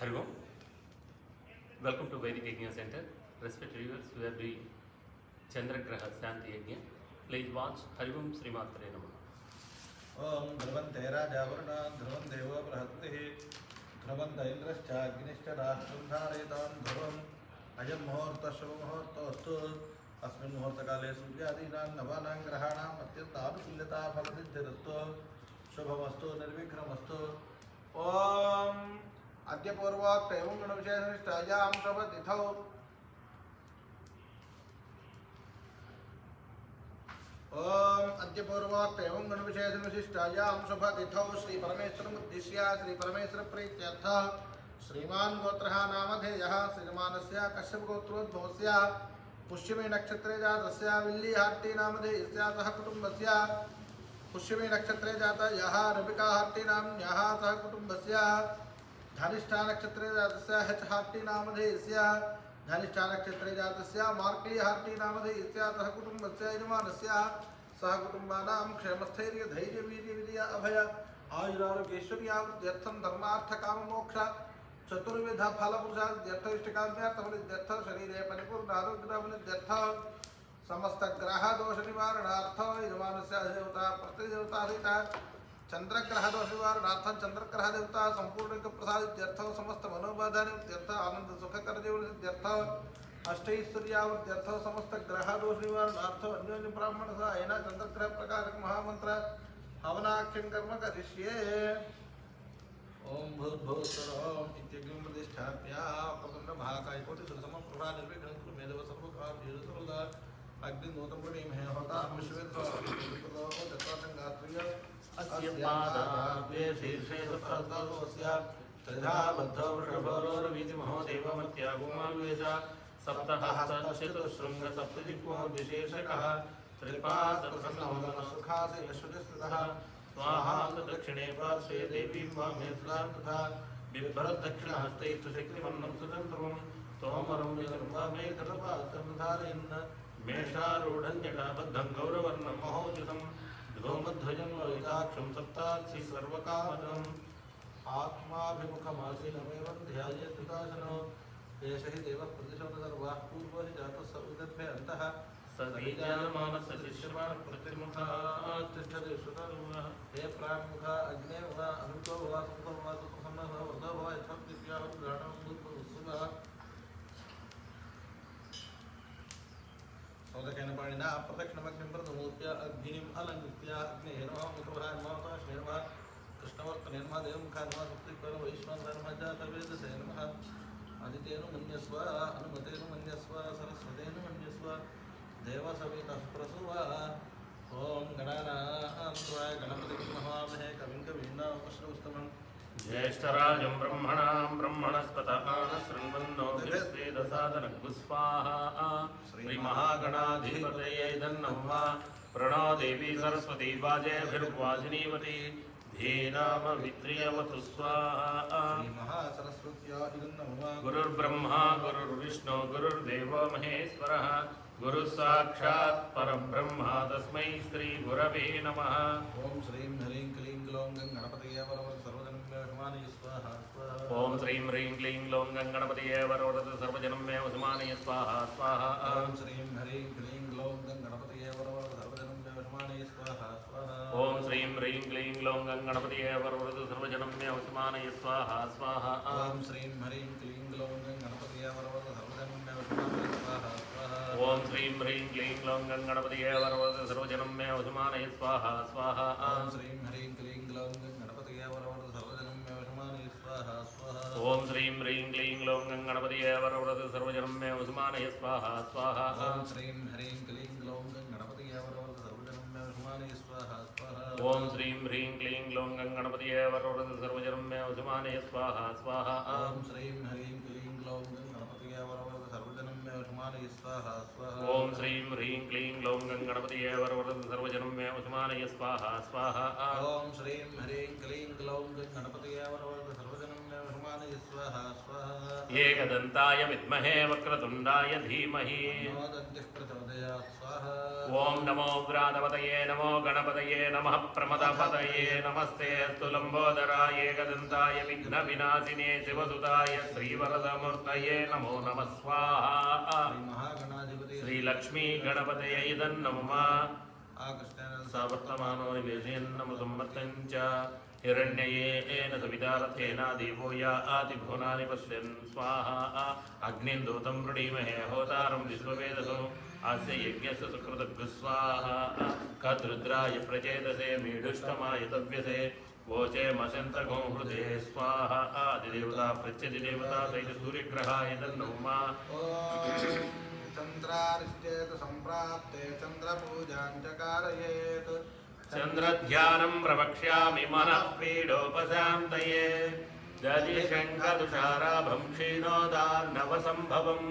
Hari Om. Welcome to Vedic Yajna Center. Respected viewers, we are doing Chandragraha Shanti Yajna. Please watch Hari Om Srimatre Namaha. ओम ध्रुवन्ते राजावरुणा ध्रुवं देवो बृहस्पतिः ध्रुवन्त इन्द्रश्च अग्निश्च राष्ट्रं धारयतां ध्रुवम् अयं मुहूर्तः शुभमुहूर्तोऽस्तु अस्मिन् मुहूर्तकाले सूर्यादीनां नवानां ग्रहाणाम् अत्यन्तानुकूल्यता फलसिद्धिरस्तु शुभमस्तु निर्विघ्नमस्तु। ओम अद्य पूर्वोक्त एवं गणविशेषनिष्ठायां शुभतिथौ ओम अद्य पूर्वोक्त एवं गणविशेषनिष्ठायां शुभतिथौ श्री परमेश्वरमुद्दिश्य श्री परमेश्वर प्रीत्यर्थ श्रीमान् गोत्रः नामधेयः श्रीमानस्य कश्यप गोत्रोद्भवस्य पुष्यमे नक्षत्रे जातस्य विल्लीहाट्टी नामधेयस्य सह कुटुम्बस्य पुष्यमे नक्षत्रे जाता यः रविका हाट्टी नाम्न्यः सह कुटुम्बस्य धनिष्ठा नक्षत्रे जातस्य हचहाट्टी नामधेयस्य धनिष्ठा नक्षत्रे जातस्य मार्कली हाट्टी नामधेयस्य सह कुटुम्बस्य यजमानस्य सह कुटुम्बानां क्षेमस्थैर्य धैर्य वीर्य विजय अभय आयुरारोग्यैश्वर्यावृद्ध्यर्थं धर्मार्थ काम मोक्ष चतुर्विध फल पुरुषार्थ्यर्थ इष्टकाम्यार्थमनित्यर्थ शरीरे परिपूर्ण आरोग्यमनित्यर्थ समस्त ग्रह दोष निवारणार्थ यजमानस्य देवता प्रतिदेवता सहित चंद्रग्रह दोष निवारणार्थ चंद्रग्रह देवता संपूर्ण प्रसादित्यर्थ समस्त मनोबाधानित्यर्थ आनंद सुखकर जीवनसिद्ध्यर्थ अष्टैश्वर्यावृद्ध्यर्थ समस्त ग्रह दोष निवारणार्थ अन्योन्य ब्राह्मण सहायेन चंद्रग्रह प्रकारक महामंत्र हवनाख्यं कर्म करिष्ये। ओम भूर्भुवस्सुरः इत्यग्निं प्रतिष्ठाप्य प्रसन्नभाकाय कोटिसुरसमं प्रभा निर्विघ्नं कुरु मे देव सर्वकार्येषु अग्निहोत्रं प्रणीमहे होतां विश्वेश्वरो दत्तासंगात्रिय अस्य पादाब्जे शीर्षे सप्तहस्तस्य त्रिधा बद्धो वृषभोरोरवीतिमहो देवमत्यागुमावेश सप्तहस्तचतुःशृङ्ग सप्तजिह्वो विशेषकः त्रिपादप्रसन्नवदनसुखासे यशोजस्थितः स्वाहा दक्षिणे पार्श्वे देवीं वामे सुधां तथा बिभ्रद्दक्षिणहस्तैस्तु शक्तिमन्नं सुतन्त्रं तोमरं वामे तटपात्रं धारयन् मेषारूढं जटाबद्धं गौरवर्णं महोजसं धूमध्वजं लोहिताक्षं सप्ताक्षि सर्वकामदम् आत्माभिमुखमासीनमेव ध्यायेत् सुखासनो एष हि देवः प्रतिशोध सर्वाः पूर्वो हि जातः स विदग्धे अन्तः सविजानमानसशिष्यमान् प्रतिमुखा तिष्ठति सुतर्वः हे प्राङ्मुखा अग्ने वा अमृतो वा सुखो वा सुखसम्नः वृद्धो वा यथार्थिस्यावद्घाटं दुःखसुखः सौदकेन पाणिना प्रदक्षिणमग्निं प्रथमोत्य अग्निम् अलङ्कृत्य अग्नेः नमः मुखवराय नमः ताश्मे नमः कृष्णवर्तने नमः देवमुखाय नमः सुप्तिक्वर वैश्वानराय नमः जातवेदसे नमः आदित्येन मन्यस्व अनुमतेन मन्यस्व सरस्वतेन मन्यस्व देवसवितः प्रसुवा। ओम गणानां त्वा गणपतिं नमामहे कविं कवीनामुपश्रवस्तमं ज्येष्ठराजं ब्रह्मणां ब्रह्मणस्पतः शृण्वन्नोतिस्वेदसादनगुस्वाहा श्रीमहागणाधिपतये धन्नः प्रणो देवी सरस्वती वाजेभिर्वाजिनीवती धीनामवित्रियवतु स्वाहा। महासरस्वत्या नमः। गुरुर्ब्रह्मा गुरुर्विष्णु गुरुर्देवो महेश्वरः गुरुः साक्षात् परब्रह्म तस्मै श्री गुरवे नमः। ओम श्रीं ह्रीं क्लीं ग्लौं गणपतये वरवरद सर्वजनं मे वशमानये स्वाहा स्वाहा। ओम श्रीं ह्रीं क्लीं ग्लौं गणपतये वरवरद सर्वजनं मे वशमानये स्वाहा स्वाहा। ओम श्रीं ह्रीं क्लीं ग्लौं गणपतये वरवरद सर्वजनं मे वशमानये स्वाहा स्वाहा। ओम श्रीं ह्रीं क्लीं ग्लौं गणपतये वरवरद सर्वजनं मे वशमानये स्वाहा स्वाहा। ओम श्रीं ह्रीं क्लीं ग्लौं गणपतये वरवरद सर्वजनं मे वशमानये स्वाहा स्वाहा। ओम श्रीं ह्रीं क्लीं ग्लौं गणपतये वरवरद सर्वजनं मे वशमानये स्वाहा स्वाहा। ओम श्रीं ह्रीं क्लीं ग्लौं गणपतये वरवरद सर्वजनं मे वशमानये स्वाहा स्वाहा। ओम श्रीं ह्रीं क्लीं ग्लौं गणपतये वरवरद सर्वजनं मे वशमानये स्वाहा स्वाहा। ओम श्रीं ह्रीं क्लीं ग्लौं गणपतये वरवरद सर्वजनं मे वशमानये स्वाहा स्वाहा। ओम श्रीं ह्रीं क्लीं ग्लौं गणपतये वरवरद सर्वजनं मे वशमानये स्वाहा स्वाहा। ओम श्रीं ह्रीं क्लीं ग्लौं गणपतये वरवरद सर्वजनं मे वशमानये स्वाहा स्वाहा। ओम श्रीं ह्रीं क्लीं ग्लौं गणपतये वरवरद सर्वजनं मे वशमानये स्वाहा स्वाहा। ओम श्रीं ह्रीं क्लीं ग्लौं गणपतये वरवरद सर्वजनं मे हनुमानये स्वाहा स्वाहा एकदन्ताय विद्महे वक्रतुण्डाय धीमहि तन्नो दन्तिः प्रचोदयात् स्वाहा ओम नमो व्रातपतये नमो गणपतये नमः प्रमदपतये नमस्ते अस्तु लम्बोदराय एकदन्ताय विघ्नविनाशिने शिवसुताय श्रीवरदमूर्तये नमो नमः स्वाहा श्रीमहागणाधिपति श्रीलक्ष्मी गणपतये नमः आकृष्णेन सवर्तमानो निवेशयन्नमो सम्मतं च हिरण्ययेन सवितारथेन देवो या आदिभुवनानि पश्यन् स्वाहा अग्निं दूतं वृणीमहे होतारं विश्ववेदसो अस्य यज्ञस्य सुकृतभ्युः स्वाहा कद्रुद्राय प्रचेदसे मीढुष्टमाय तव्यसे वोचे मशन्तघो हृदे स्वाहा आदिदेवता प्रत्यधिदेवता सहित सूर्यग्रहाय नमः चन्द्रारिष्टेत सम्प्राप्ते चन्द्रपूजां च कारयेत् चन्द्रध्यानं प्रवक्ष्यामि मनः पीडोपशान्तये दधिशङ्खतुषाराभं क्षीणोदार्णवसम्भवं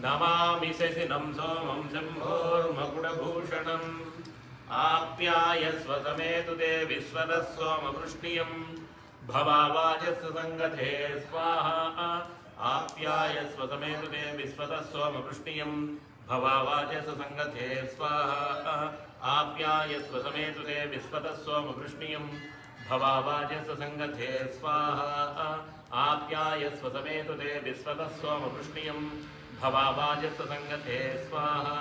नमामि शशिनं सोमं शम्भोर्मकुटभूषणम् आप्यायस्व समेतु ते विश्वतः सोमवृष्टियं भवावाजस्य सङ्गते स्वाहा आप्यायस्व समेतु ते विश्वतः सोमवृष्टियं भवावाजस्य सङ्गते स्वाहा आप्यायस्व समेतु ते विश्वतः सोमवृष्टियं भवावाजस्य सङ्गते स्वाहा आप्यायस्व समेतु ते विश्वतः सोमवृष्टियं भवावाजस्य सङ्गते स्वाहा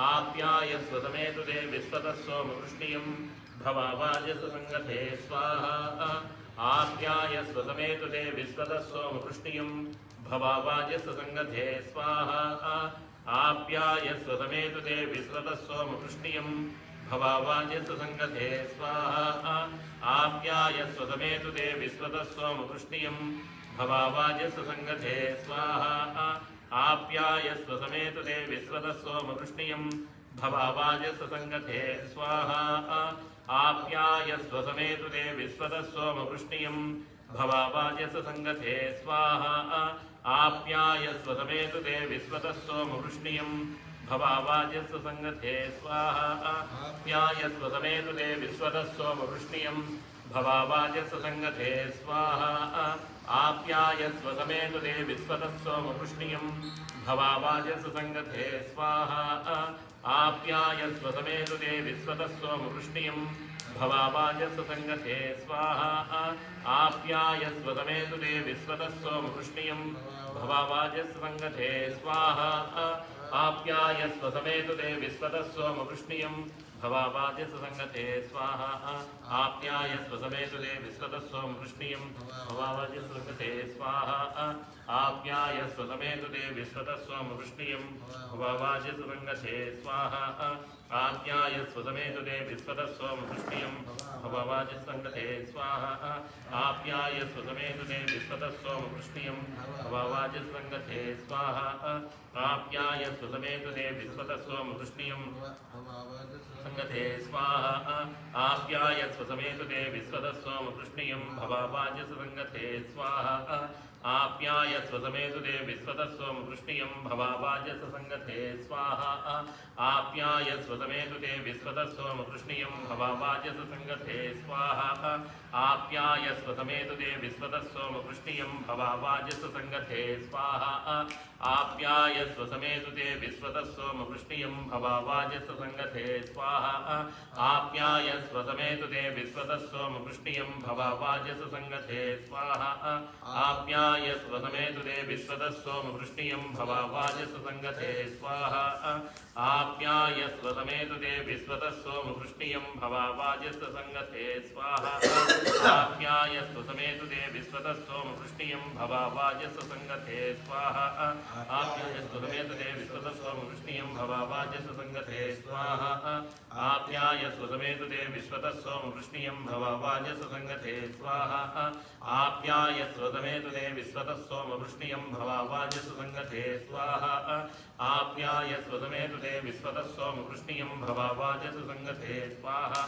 आप्यायस्व समेतु ते विश्वतः सोमवृष्टियं भवावाजस्य सङ्गते स्वाहा आप्यायस्व समेतु ते विश्वतः सोमवृष्टियं भवावाजस्य सङ्गते स्वाहा आप्यायस्व समेतु ते विश्वतः सोमवृष्टियं भवावाजस्य सङ्गते स्वाहा आप्यायस्व समेतु ते विश्वतः सोमवृष्टियं भवावाजस्य सङ्गते स्वाहा आप्यायस्व समेतु ते विश्वतः सोमवृष्टियं भवावाजस्य सङ्गते स्वाहा आप्यायस्व समेतु ते विश्वतः सोमवृष्टियं भवावाजस्य सङ्गते स्वाहा आप्यायस्व समेतु ते विश्वतः सोमवृष्टियं भवावाजस्य सङ्गते स्वाहा आप्यायस्व समेतु ते विश्वतः सोमवृष्टियं भवावाजस्य सङ्गते स्वाहा आप्यायस्व समेतु ते विश्वतः सोमवृष्टियं भवावाजस्य सङ्गते स्वाहा आप्यायस्व समेतु ते विश्वतः सोमवृष्टियं भवावाजस्य सङ्गते स्वाहा आप्यायस्व समेतु ते विश्वतः सोमवृष्टियं भवावाजस्य सङ्गते स्वाहा आप्यायस्व समेतु ते विश्वतः सोमवृष्टियं भवावाजस्य सङ्गते स्वाहा आप्यायस्व समेतु ते विश्वतः सोमवृष्टियं भवावाजस्य सङ्गते स्वाहा आप्यायस्व समेतु ते विश्वतः सोमवृष्टियं भवावाजस्य सङ्गते स्वाहा आप्यायस्व समेतु ते विश्वतः सोमवृष्टियं भवावाजस्य सङ्गते स्वाहा आप्यायस्व समेतु ते विश्वतः सोमवृष्टियं भवावाजस्य सङ्गते स्वाहा आप्यायस्व समेतु ते विश्वतः सोमवृष्टियं सङ्गते स्वाहा आप्यायस्व समेतु ते विश्वतः सोमवृष्टियं भवावाजस्य सङ्गते स्वाहा आप्यायस्व समेतु ते विश्वतः सोमवृष्टियं भवावाजस्य सङ्गते स्वाहा आप्यायस्व समेतु ते विश्वतः सोमवृष्टियं भवावाजस्य सङ्गते स्वाहा आप्यायस्व समेतु ते विश्वतः सोमवृष्टियं भवावाजस्य सङ्गते स्वाहा आप्यायस्व समेतु ते विश्वतः सोमवृष्टियं भवावाजस्य सङ्गते स्वाहा आप्यायस्व समेतु ते विश्वतः सोमवृष्टियं भवावाजस्य सङ्गते स्वाहा आप्यायस्व समेतु ते विश्वतः सोमवृष्टियं भवावाजस्य सङ्गते स्वाहा आप्यायस्व समेतु ते विश्वतः सोमवृष्टियं भवावाजस्य सङ्गते स्वाहा आप्यायस्व समेतु ते विश्वतः सोमवृष्टियं भवावाजस्य सङ्गते स्वाहा आप्यायस्व समेतु ते विश्वतः सोमवृष्टियं भवावाजस्य सङ्गते स्वाहा आप्यायस्व समेतु ते विश्वतः सोमवृष्टियं भवावाजस्य सङ्गते स्वाहा आप्यायस्व समेतु ते विश्वतः सोमवृष्टियं भवावाजस्य सङ्गते स्वाहा आप्यायस्व समेतु ते विश्वतः सोमवृष्टियं भवावाजस्य सङ्गते स्वाहा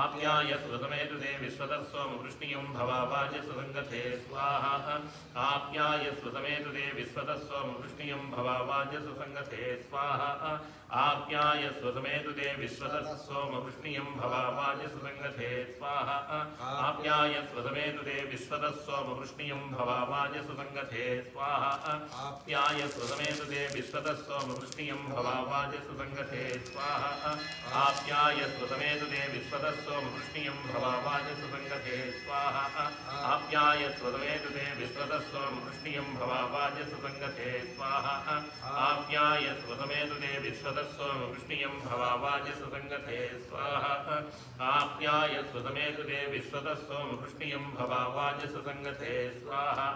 आप्यायस्व समेतु ते विश्वतः सोमवृष्टियं भवावाजस्य सङ्गते सुसङ्गते स्वाहा आप्याय स्वसमेतु ते विश्वतस्वं वृष्णियं भवावाज सुसङ्गते स्वाहा आप्याय स्वसमेतु ते विश्वतस्वं वृष्णियं भवावाज सुसङ्गते स्वाहा आप्याय स्वसमेतु ते विश्वतस्वं वृष्णियं भवावाज सुसङ्गते स्वाहा आप्याय स्वसमेतु ते विश्वतस्वं वृष्णियं भवावाज सुसङ्गते स्वाहा आप्याय स्वसमेतु ते विश्वतस्वं वृष्णियं भवावाज सुसङ्गते स्वाहा आप्याय स्वसमेतु ते विश्वतस्वं वृष्णियं भवावाज सुसङ्गते स्वाहा आप्याय स्वसमेतु ते विश्वतस्वं वृष्णियं भवावाज सुसङ्गते स्वाहा आप्याय स्वसमेतु ते विश्वतस्वं वृष्णियं भवावाज सुसङ्गते स्वाहा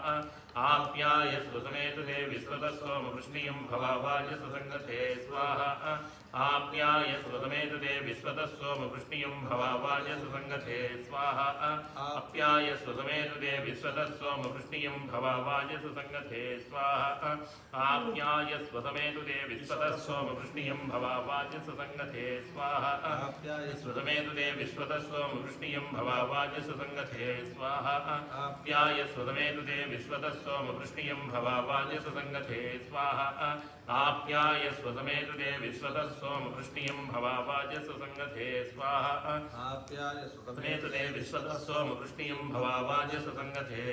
आप्याय स्वसमेतु ते विश्वतस्वं वृष्णियं भवावाज सुसङ्गते स्वाहा आप्याय स्वसमेतु ते विश्वतस्वं वृष्णियं भवावाज सुसङ्गते स्वाहा आप्याय स्वसमेतु ते विश्वतस्वं वृष्णियं भवावाज सुसङ्गते स्वाहा आप्याय स्वसमेतु ते विश्वतस्वं वृष्णियं भवावाज सुसङ्गते स्वाहा आप्याय स्वसमेतु ते विश्वतस्वं वृष्णियं भवावाज सुसङ्गते स्वाहा आप्याय स्वसमेतु ते विश्वतस्वं वृष्णियं भवावाज सुसङ्गते स्वाहा आप्याय स्वसमेतु ते विश्वतस्वं वृष्णियं भवावाज सुसङ्गते स्वाहा आप्याय स्वसमेतु ते विश्वतस्वं वृष्णियं भवावाज सुसङ्गते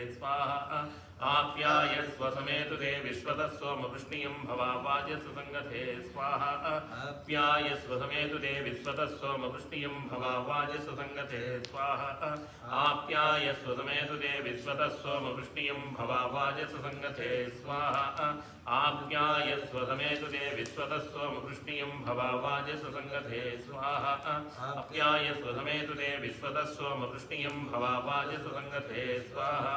स्वाहा आप्याय स्वसमेतु ते विश्वतस्वं वृष्णियं भवावाज सुसङ्गते स्वाहा आप्याय स्वसमेतु ते विश्वतस्वं वृष्णियं भवावाज सुसङ्गते स्वाहा आप्याय स्वसमेतु ते विश्वतस्वं वृष्णियं भवावाज सुसङ्गते स्वाहा आप्याय स्वसमेतु ते विश्वतस्वं वृष्णियं भवावाज सुसङ्गते स्वाहा आप्याय स्वसमेतु ते विश्वतस्वं वृष्णियं भवावाज सुसङ्गते स्वाहा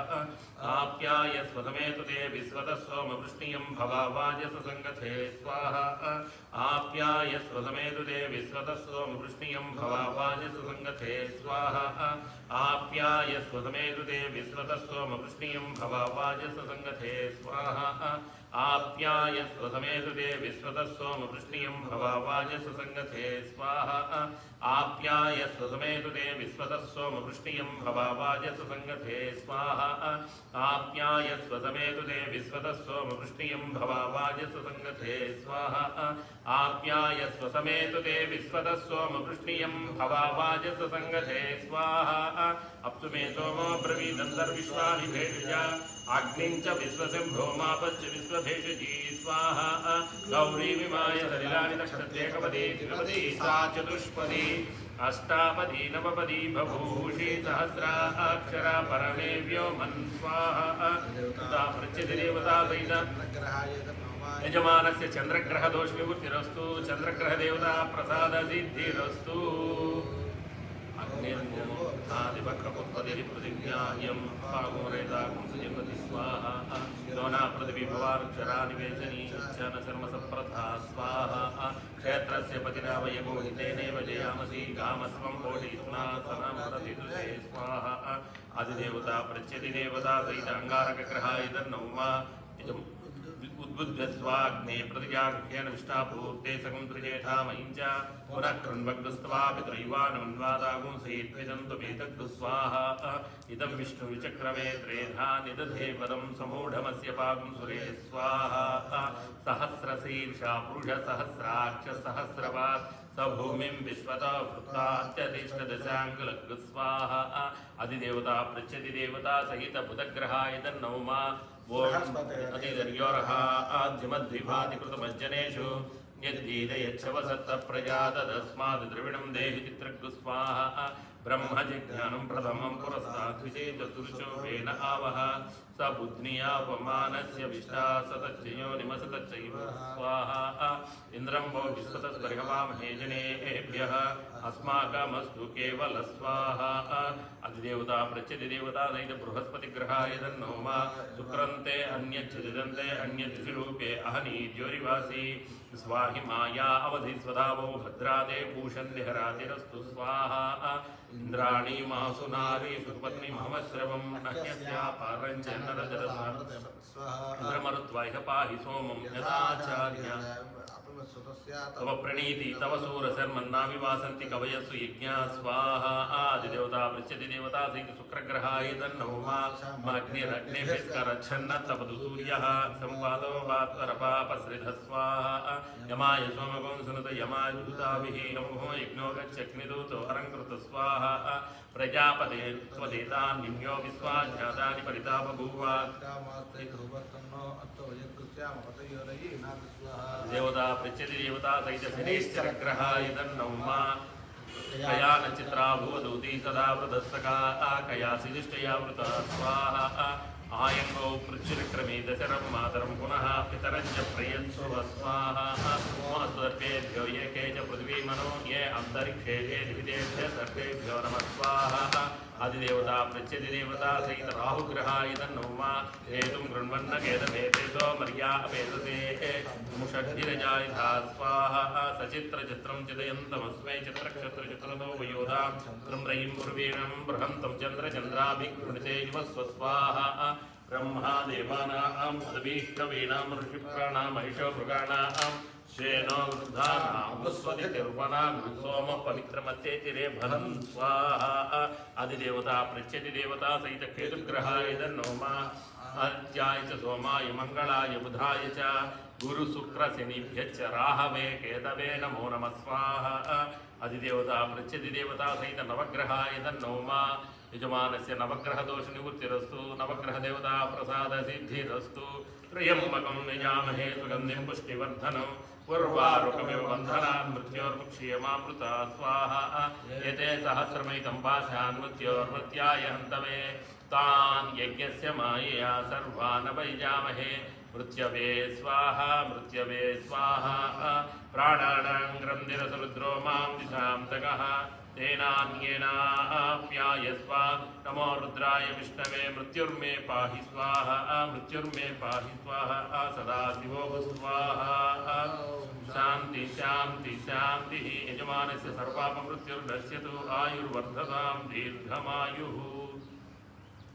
आप्याय स्वसमेतु ते विश्वतस्वं वृष्णियं भवावाज सुसङ्गते स्वाहा आप्याय स्वसमेतु ते विश्वतस्वं वृष्णियं भवावाज सुसङ्गते स्वाहा आप्याय स्वसमेतु ते विश्वतस्वं वृष्णियं भवावाज सुसङ्गते स्वाहा आप्याय स्वसमेतु ते विश्वतस्वं वृष्णियं भवावाज सुसङ्गते स्वाहा आप्याय स्वसमेतु ते विश्वतस्वं वृष्णियं भवावाज सुसङ्गते स्वाहा आप्याय स्वसमेतु ते विश्वतस्वं वृष्णियं भवावाज सुसङ्गते स्वाहा आप्याय स्वसमेतु ते विश्वतस्वं वृष्णियं भवावाज सुसङ्गते स्वाहा अप्सु मे सोमो ब्रवीदन्तर्विश्वानि भेषजा अग्निं च विश्वसिंहो मापश्च विश्वभेषजी स्वाहा गौरी विमाय सलिलानि नक्षत्रेकपदी द्विपदी सा चतुष्पदी अष्टापदी नवपदी बभूषी सहस्रा अक्षरा परमे व्योमन् स्वाहा प्रचिदेवता सहित यजमानस्य चन्द्रग्रह दोष विमुक्तिरस्तु चन्द्रग्रह देवता प्रसाद सिद्धिरस्तु अग्निर्मोहादिवक्रपुत्पतिः प्रतिज्ञाह्यं पागोरेदागुं सुजपति स्वाहा दोना पृथिवी भवाक्षरानिवेशनी चनशर्मसप्रथा स्वाहा क्षेत्रस्य पतिना वयगो हितेनेव जयामसि कामस्वं कोटिस्ना सनामरतिदुषे स्वाहा अधिदेवता प्रत्यधिदेवता सहित अंगारकग्रहाय तन्नौमा उद्बुद्धस्वाग्ने प्रतिजागृह्येन विष्टापूर्ते सकं त्रिजेठा मयिञ्च पुनः कृण्वग्नस्त्वा पितृैवानुन्वादागुं सहित्विदन्तु वेदग्धु स्वाहा इदं विष्णुविचक्रमे त्रेधा निदधे पदं समूढमस्य पागुं सुरे स्वाहा सहस्रशीर्षा पुरुषसहस्राक्ष सहस्रपात् स भूमिं विश्वतः वृत्तात्यतिष्ठदशाङ्गलग् स्वाहा अधिदेवता प्रत्यधिदेवता सहित बुधग्रहाय तन्नौमा अतिदर्योरः आद्यमद्विभातिकृतमज्जनेषु यद्गीतयच्छवसत्तप्रजात तस्माद् द्रविणं देहि चित्रग् स्वाहा ब्रह्मजिज्ञानं प्रथमं पुरस्तात् विशेषदुर्शोभेन आवह स बुध्नियापमानस्य विष्टा सतच्चयो निमसतच्चैव स्वाहा इन्द्रं वो विश्वतस्वर्गवामहे जनेभ्यः अस्माकमस्तु केवल स्वाहा अधिदेवता प्रत्यधिदेवता सहित बृहस्पतिग्रहाय तन्नौमा शुक्रन्ते अन्यच्छिदन्ते अन्यदिशिरूपे अहनी द्योरिवासी स्वाहि माया अवधि स्वधावो भद्रादे पूषन्निहरातिरस्तु स्वाहा इंद्राणी मासु नारी सुपत्नी महमश्रवं नह्यस्यापारञ्च नरजरसा इंद्रमरुत्वाह पाहि सोमं यदाचार्य तव प्रणीति तव सूरसर्मन्नाविवासन्ति कवयस्सु यज्ञा स्वाहा आदिदेवता पृच्छति देवता सहित शुक्रग्रहाय तन्नोमा माग्निरग्निभिस्करच्छन्न तपतु सूर्यः संवादो वात्वरपापसृधः स्वाहा यमाय सोमगं सुनुत यमाय दूताभिः नमो यज्ञो गच्छग्निदूतो अलङ्कृत स्वाहा प्रजापते त्वदेतान् निम्यो विश्वाज्ञातानि परिता बभूव देवता पृच्छति देवता सहित शनिश्चरग्रहाय तन्नौमा कया नचित्रा भुवदूती सदा वृतस्तका कया सिदिष्टया वृता स्वाहा आयङ्गौ पृच्छुरिक्रमे दशरं मातरं पुनः पितरञ्च प्रियन्सुव स्वाहा मास्तर्पेभ्यो ये के च पृथ्वी मनो ये अन्तरिक्षे ये दिवितेभ्यः सर्वेभ्यो नमः स्वाहा आदिदेवता पृच्छति देवता सहित राहुग्रहाय तन्नौमा हेतुं गृह्णन्न केदभेदेशो मर्या अपेदसे मुषद्भिरजायिधा स्वाहा सचित्रचित्रं चिदयन्तमस्मै चित्रक्षत्रचित्रतो वयोधां त्रम्रयीं पूर्वेणं बृहन्तं चन्द्रचन्द्राभिगृणिते युवस्व स्वाहा ब्रह्मा देवानां पदवीष्टवीणां ऋषिप्राणां महिषो मृगाणां श्वेनो वृद्धानां वस्वदितिर्वनां सोम पवित्रमत्येतिरे भरं स्वाहा आदिदेवता पृच्छति देवता सहित केतुग्रहाय तन्नोमा अद्याय च सोमाय मङ्गलाय बुधाय च गुरुशुक्रशनिभ्यश्च राहवे केतवे नमो नमः स्वाहा आदिदेवता पृच्छति देवता सहित नवग्रहाय तन्नोमा यजमानस्य नवग्रहदोषनिवृत्तिरस्तु नवग्रहदेवता प्रसादसिद्धिरस्तु त्र्यम्बकं यजामहे सुगन्धिं पुष्टिवर्धनम् उर्वारुकमिव बन्धनान् मृत्योर्मुक्षीयमामृता स्वाहा एते सहस्रमैतं पाशान् मृत्योर्मृत्याय हन्तवे तान् यज्ञस्य मायया सर्वान् वैजामहे मृत्यवे स्वाहा प्राणानां ग्रन्थिरसरुद्रो मां दिशां तगः तेनान्येनाप्यायस्व नमो रुद्राय विष्णवे मृत्युर्मे पाहि स्वाहा सदा शिवो स्वाहा शान्ति शान्ति शान्तिः यजमानस्य सर्वापमृत्युर्नश्यतु आयुर्वर्धतां दीर्घमायुः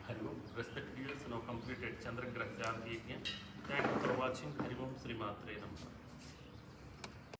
हरि ओम respected viewers, now completed Chandragrah Shanti Yajna. Thank you for watching. Hari Om Sri Matre Namaha.